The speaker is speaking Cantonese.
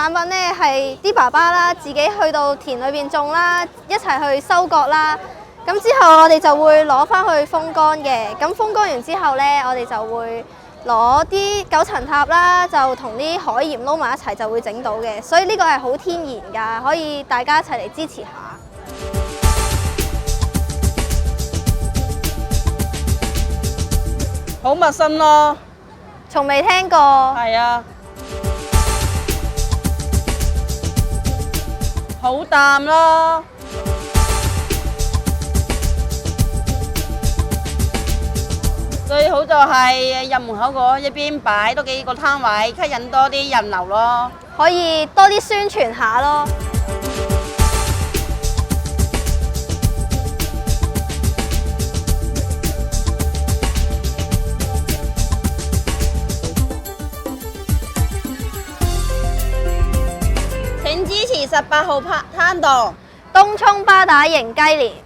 產品呢，係啲爸爸啦，自己去到田裏邊種啦，一齊去收割啦。咁之後我哋就會攞翻去風乾嘅。咁風乾完之後呢，我哋就會攞啲九層塔啦，就同啲海鹽撈埋一齊，就會整到嘅。所以呢個係好天然㗎，可以大家一齊嚟支持下。好陌生咯，從未聽過。係啊，好淡咯。最好就係入門口嗰一邊擺多幾個攤位，吸引多啲人流咯。可以多啲宣傳下咯。請支持18號攤檔，東涌巴打迎雞年。